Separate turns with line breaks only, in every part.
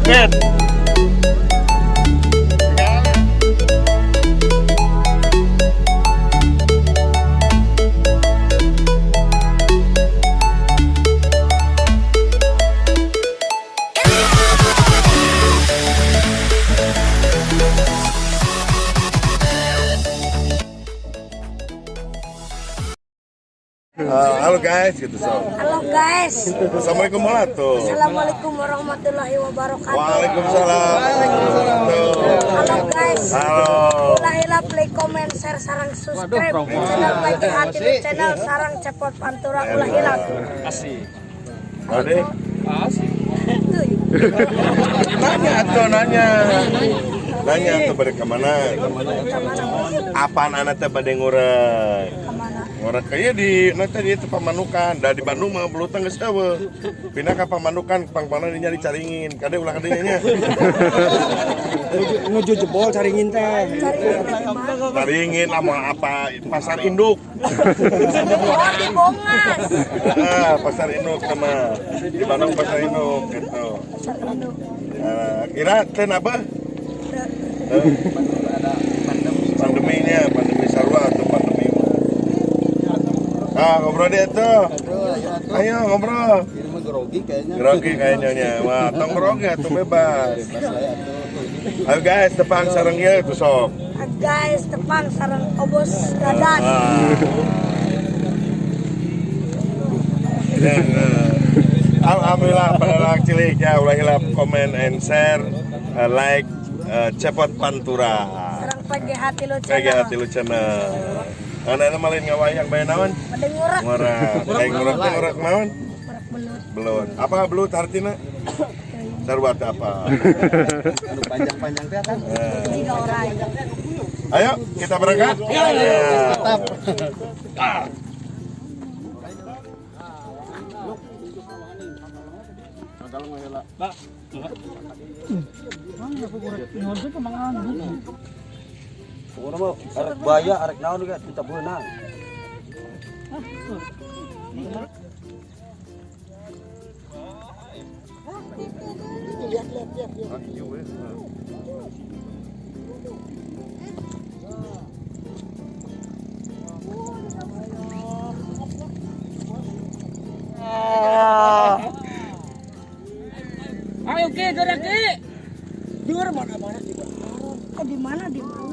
Ben. Halo guys, gitu so.
Halo guys.
Assalamualaikum warahmatullahi.
Assalamualaikum warahmatullahi wabarakatuh.
Waalaikumsalam.
Halo guys.
Halo.
Ulah play, comment, share, sarang subscribe di channel Pagi Hati di channel sarang Cepot Pantura ulah hilang.
Asik. Ade.
Asik.
Nanya tuh pada kemana? Apaan anak teh pada ngurek? Ngurek kayak di nanti dia tuh Pamanukan. Dari Bandung mah belum tangga sewa. Pindah ke Pamanukan, pang-pangna nyari caringin. Kade ulah kadenya.
Nuju jebol caringin teh.
Caringin sama apa? Pasar induk.
Di Bongas.
Pasar induk sama di Bandung pasar induk gitu. Kira ten apa? Pandemi sarua atau pandemi. Ngobrol dia tuh. Ayo ngobrol. Grogi kayaknya. Wah, tong grogi atuh bebas. Ayo guys, tepang sareng ya tuh sok.
Guys, tepang sarang obos dadan.
Alhamdulillah pedalang cilik ya, ulah hilap comment and share, like Cepot Pantura.
Sarang Pagi Hati lu
Pagi
channel.
Hati lu channel. Anak malin ngawayang bae naon?
Pada ngurak.
Kayak ngurak naon?
Ngurak belut.
Belut. Apa belut artinya? Sarwat apa?
Panjang-panjang teh kan.
Tiga orang.
Ayo kita berangkat.
Tetap. Pokoknya mah arek buaya, arek naon juga kita beunang.
Ayo ke, gerak ke.
Dengar mana-mana di mana? Di mana?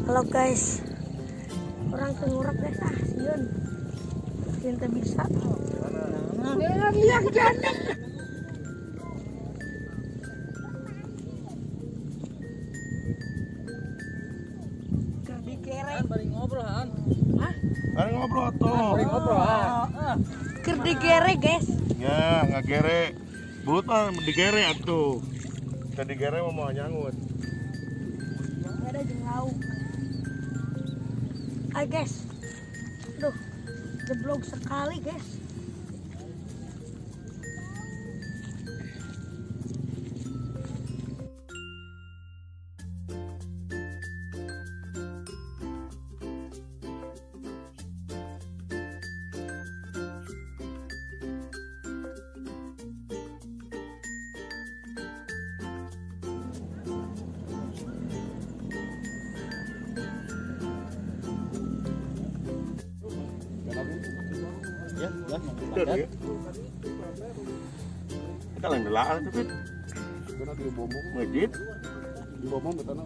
Halo guys. Orang kengurak deh sieun. Sieun teh bisa. Dia jadi.
Bari ngobrol han.
Mari ngobrol tuh.
Bari ngobrol han.
Keur digere guys.
Ya, ngagere. Belut mah digere atuh. Kita digere mau nyangut.
Ada jengau. Ay guys. Duh. Jeblok sekali guys.
Kita lain delaan tuh kan.
Karena di bomong,
Masjid.
di bomong betana.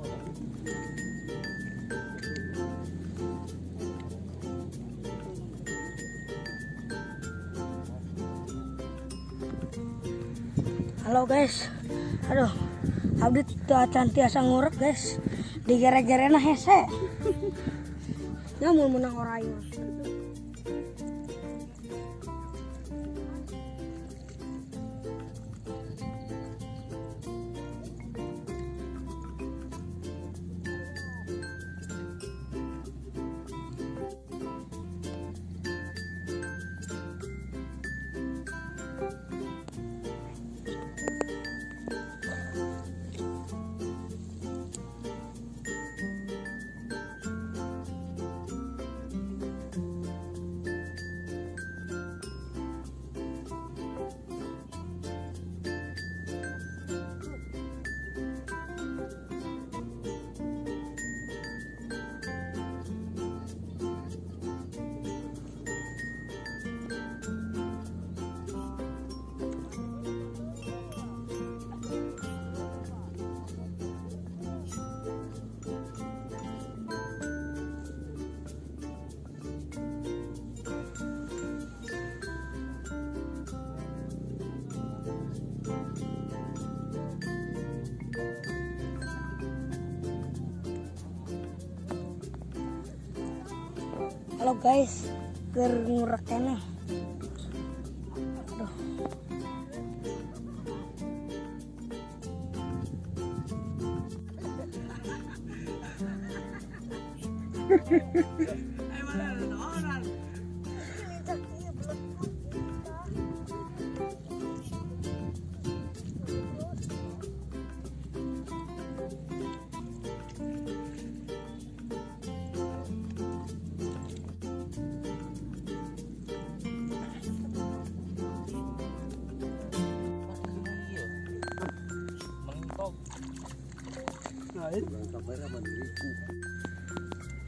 Halo guys. Aduh. Abdi teu acan tiasa ngurek guys. Digere-gerena hese. Nyamun menang orayu. Halo guys, keur ngurek kene. Aduh.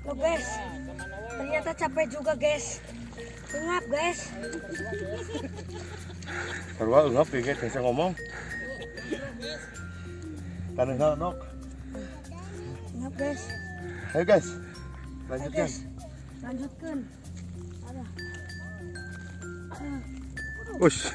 Loh guys, ternyata capek juga guys. Ngap guys.
Terus ngap ya guys, bisa ngomong. Tanah nok.
Ngap guys.
Ayo guys,
Ayo,
lanjutkan.
guys. Lanjutkan. Ada.
Ush.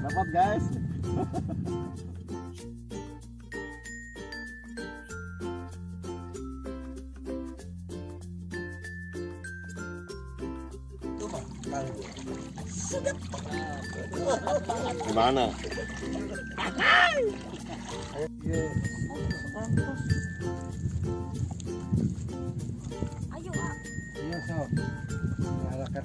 Dapat guys.
Gimana?
Ayo, Pak.
Iya sob. Nyalakan.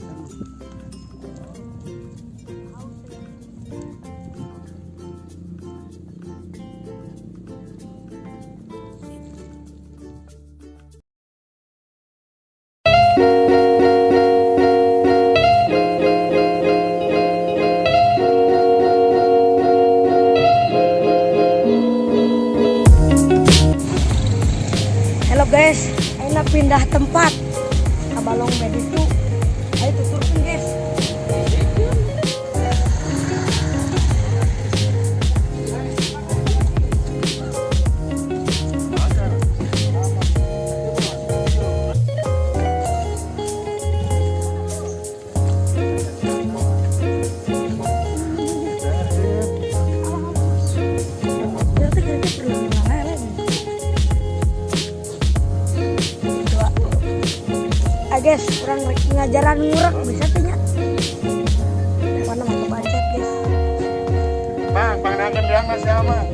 Halo guys, enak pindah tempat. Kabalong meditu. Ayo tuturkan guys. Berarti kita perlu ngelang lagi. Guys, kurang ngajaran ngurek bisa tanya. Mana mau bacet guys.
Bang nangan dia masih aman.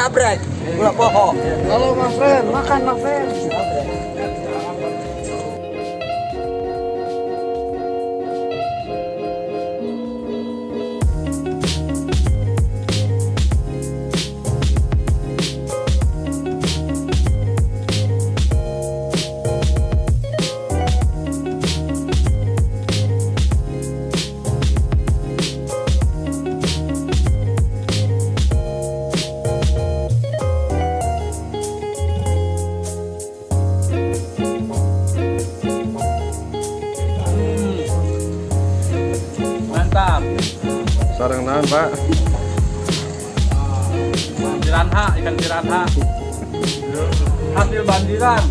abrek. Gula poho.
Halo my friend, makan my friend.
Mantap.
Sarang nahan, Pak.
Piranha, ikan piranha. Hasil bandiran.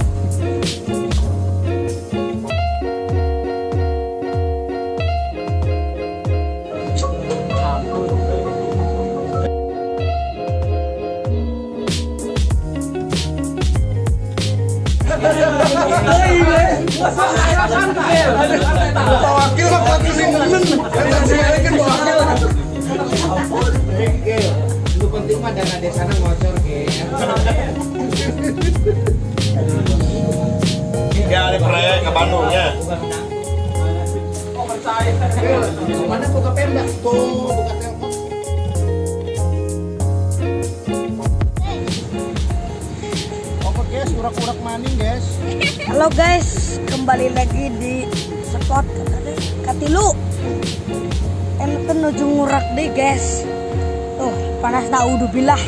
Wakil mah wakil sing nemen.
Lu penting mah dana desana ngocor ke.
Ya ada proyek ke Bandungnya.
Mana buka Pemda? Tuh, buka telepon. Oke guys, urak-urak maning guys.
Halo guys, kembali lagi di spot Katilu. Enak nuju ngurak deh guys. Tuh panas dah udah bilah.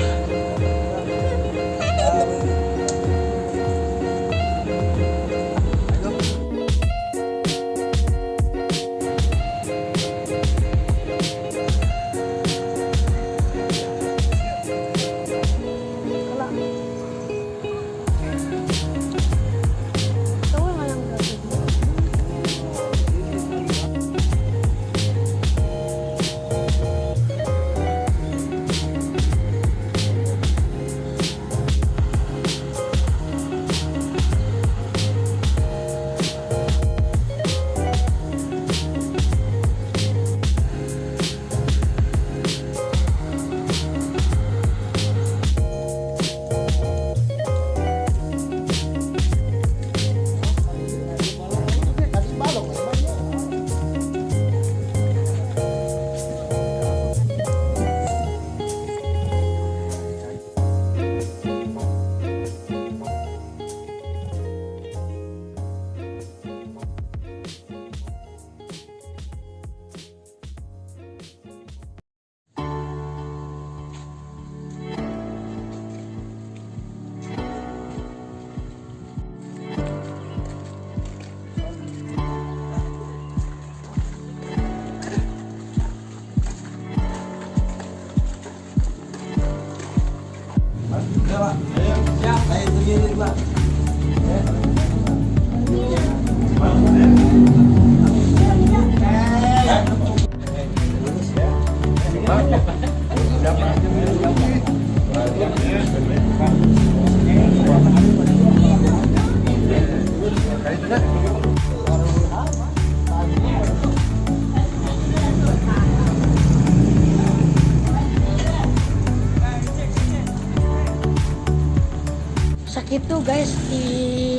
Segitu guys di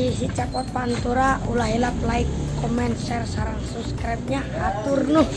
si Cepot Pantura, ulah hilap like, comment, share, sarang subscribe-nya. Atur nuh.